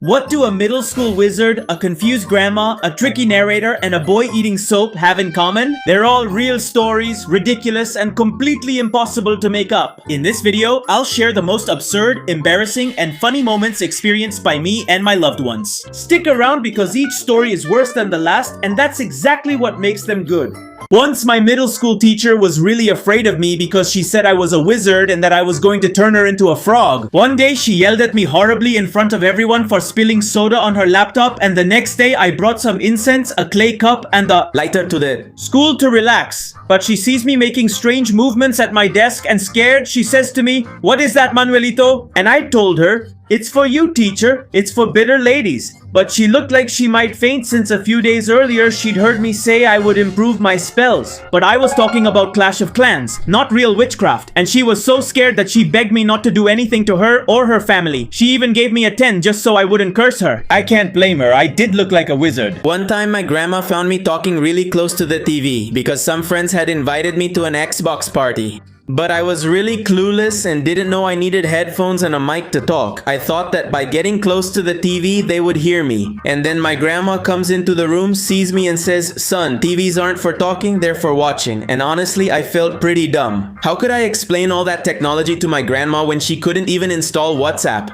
What do a middle school wizard, a confused grandma, a tricky narrator, and a boy eating soap have in common? They're all real stories, ridiculous, and completely impossible to make up. In this video, I'll share the most absurd, embarrassing, and funny moments experienced by me and my loved ones. Stick around because each story is worse than the last, and that's exactly what makes them good. Once my middle school teacher was really afraid of me because she said I was a wizard and that I was going to turn her into a frog. One day she yelled at me horribly in front of everyone for spilling soda on her laptop, and the next day I brought some incense, a clay cup, and a lighter to the school to relax. But she sees me making strange movements at my desk and scared, she says to me, "What is that, Manuelito?" And I told her, "It's for you, teacher. It's for bitter ladies." But she looked like she might faint since a few days earlier she'd heard me say I would improve my spells. But I was talking about Clash of Clans, not real witchcraft. And she was so scared that she begged me not to do anything to her or her family. She even gave me a 10 just so I wouldn't curse her. I can't blame her. I did look like a wizard. One time my grandma found me talking really close to the TV because some friends had invited me to an Xbox party. But I was really clueless and didn't know I needed headphones and a mic to talk. I thought that by getting close to the TV, they would hear me. And then my grandma comes into the room, sees me and says, "Son, TVs aren't for talking, they're for watching." And honestly, I felt pretty dumb. How could I explain all that technology to my grandma when she couldn't even install WhatsApp?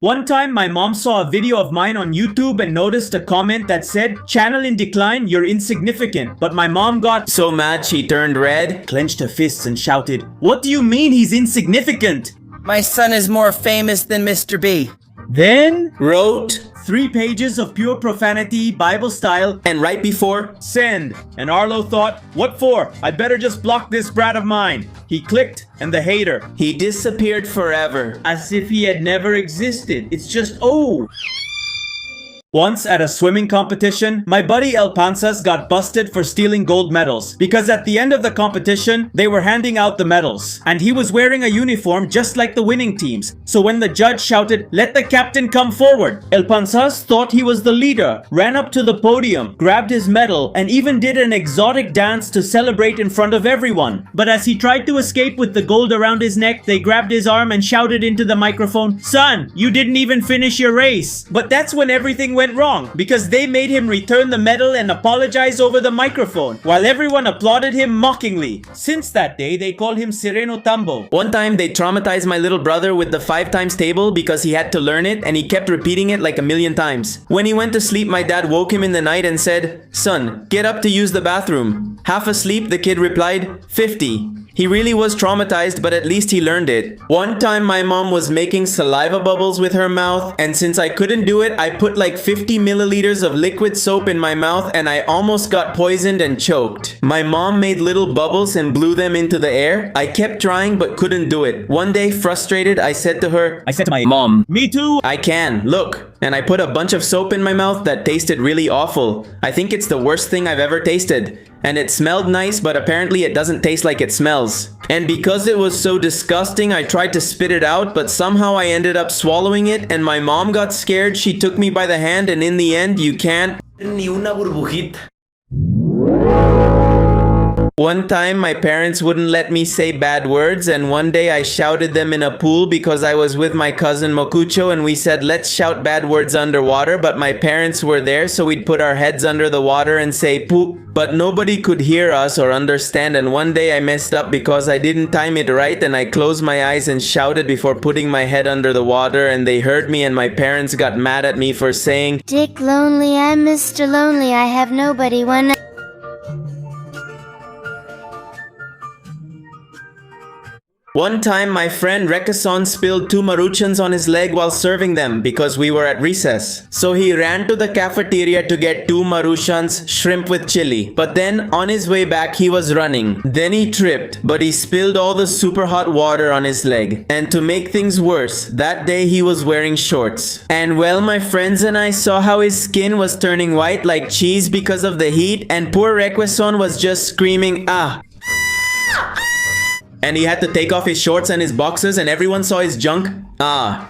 One time, my mom saw a video of mine on YouTube and noticed a comment that said, "Channel in decline, you're insignificant." But my mom got so mad she turned red, clenched her fists and shouted, "What do you mean he's insignificant?" My son is more famous than Mr. B. Then wrote 3 pages of pure profanity, Bible style, and right before send. And Arlo thought, "What for? I better just block this brat of mine." He clicked, and the hater, he disappeared forever. as if he had never existed. It's just, oh. Once at a swimming competition, my buddy Pansas got busted for stealing gold medals because at the end of the competition, they were handing out the medals and he was wearing a uniform just like the winning teams. So when the judge shouted, "Let the captain come forward," Pansas thought he was the leader, ran up to the podium, grabbed his medal, and even did an exotic dance to celebrate in front of everyone. But as he tried to escape with the gold around his neck, they grabbed his arm and shouted into the microphone, "Son, you didn't even finish your race." But that's when everything went wrong because they made him return the medal and apologize over the microphone while everyone applauded him mockingly. Since that day, they call him Sireno Tambo. One time they traumatized my little brother with the 5 times table because he had to learn it and he kept repeating it like a million times. When he went to sleep, my dad woke him in the night and said, "Son, get up to use the bathroom." Half asleep, the kid replied, 50. He really was traumatized, but at least he learned it. One time my mom was making saliva bubbles with her mouth, and since I couldn't do it, I put like 50 milliliters of liquid soap in my mouth and I almost got poisoned and choked. My mom made little bubbles and blew them into the air. I kept trying but couldn't do it. One day, frustrated, I said to my mom, "Me too." "I can, look." And I put a bunch of soap in my mouth that tasted really awful. I think it's the worst thing I've ever tasted. And it smelled nice, but apparently it doesn't taste like it smells. And because it was so disgusting, I tried to spit it out, but somehow I ended up swallowing it, and my mom got scared. She took me by the hand, and in the end, you can't ni una burbujita. One time, my parents wouldn't let me say bad words, and one day I shouted them in a pool because I was with my cousin Mokucho and we said, "Let's shout bad words underwater," but my parents were there, so we'd put our heads under the water and say poop. But nobody could hear us or understand, and one day I messed up because I didn't time it right and I closed my eyes and shouted before putting my head under the water, and they heard me and my parents got mad at me for saying, "Dick Lonely, I'm Mr. Lonely, I have nobody one." One time, my friend Rekason spilled 2 Maruchans on his leg while serving them because we were at recess. So he ran to the cafeteria to get 2 Maruchans, shrimp with chili. But then, on his way back, he was running. Then he tripped, but he spilled all the super hot water on his leg. And to make things worse, that day he was wearing shorts. And well, my friends and I saw how his skin was turning white like cheese because of the heat, and poor Rekason was just screaming, "Ah!" And he had to take off his shorts and his boxers and everyone saw his junk. Ah.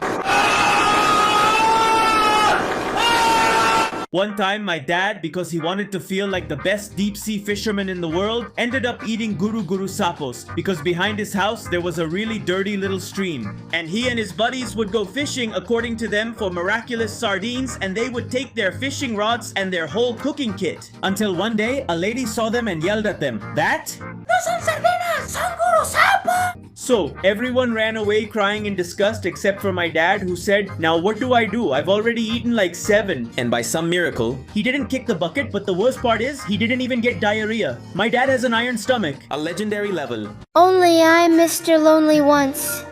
One time, my dad, because he wanted to feel like the best deep-sea fisherman in the world, ended up eating guru sapos because behind his house there was a really dirty little stream. And he and his buddies would go fishing according to them for miraculous sardines, and they would take their fishing rods and their whole cooking kit. Until one day, a lady saw them and yelled at them, "That? No son sardinas, son guru sapo! So, everyone ran away crying in disgust except for my dad, who said, "Now what do I do? I've already eaten like 7. And by some miracle, He didn't kick the bucket, but the worst part is, he didn't even get diarrhea. My dad has an iron stomach. a legendary level. Only I, Mr. Lonely once.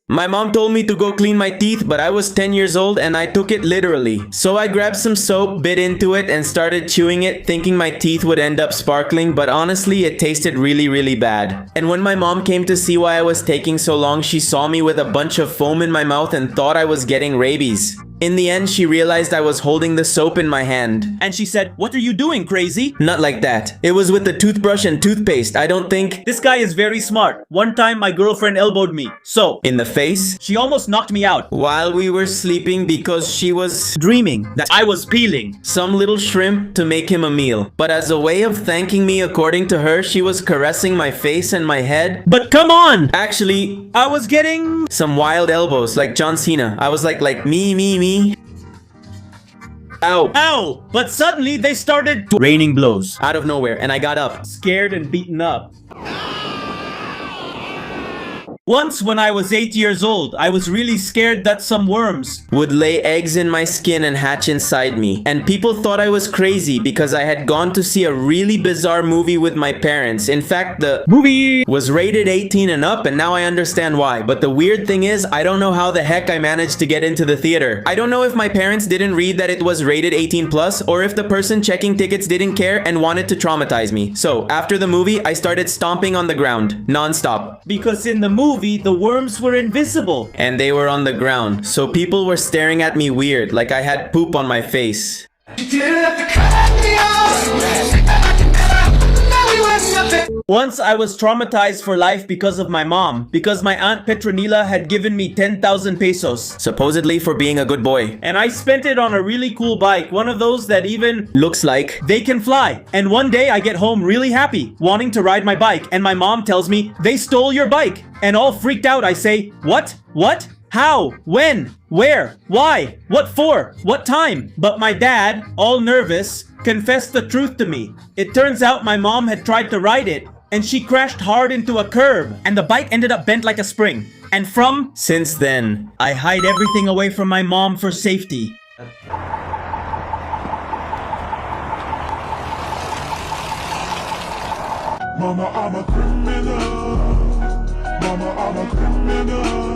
My mom told me to go clean my teeth, but I was 10 years old and I took it literally. So I grabbed some soap, bit into it, and started chewing it, thinking my teeth would end up sparkling, but honestly, it tasted really bad. And when my mom came to see why I was taking so long, she saw me with a bunch of foam in my mouth and thought I was getting rabies. In the end, she realized I was holding the soap in my hand. And she said, "What are you doing, crazy?" Not like that. It was with the toothbrush and toothpaste. I don't think... This guy is very smart. One time, my girlfriend elbowed me. So, In the face? she almost knocked me out. While we were sleeping because she was... Dreaming that I was peeling. some little shrimp to make him a meal. But as a way of thanking me, according to her, she was caressing my face and my head. But come on! Actually, I was getting... some wild elbows like John Cena. I was like me. Ow. Ow! But suddenly, they started raining blows. Out of nowhere, and I got up. Scared and beaten up. Once when I was 8 years old, I was really scared that some worms Would lay eggs in my skin and hatch inside me. And people thought I was crazy because I had gone to see a really bizarre movie with my parents. In fact, the movie was rated 18 and up, and now I understand why. But the weird thing is, I don't know how the heck I managed to get into the theater. I don't know if my parents didn't read that it was rated 18 plus, or if the person checking tickets didn't care and wanted to traumatize me. So, after the movie, I started stomping on the ground, non-stop. because in the movie, the worms were invisible. And they were on the ground, so people were staring at me weird, like I had poop on my face. Once I was traumatized for life because of my mom, because my aunt Petronila had given me 10,000 pesos. Supposedly for being a good boy. And I spent it on a really cool bike, one of those that even Looks like... they can fly. And one day I get home really happy, wanting to ride my bike, and my mom tells me, "They stole your bike." And all freaked out, I say, "What? What? How? When? Where? Why? What for? What time?" But my dad, all nervous, confessed the truth to me. It turns out my mom had tried to ride it, and she crashed hard into a curb, and the bike ended up bent like a spring. And Since then, I hide everything away from my mom for safety. Mama, I'm a criminal. Mama, I'm a criminal.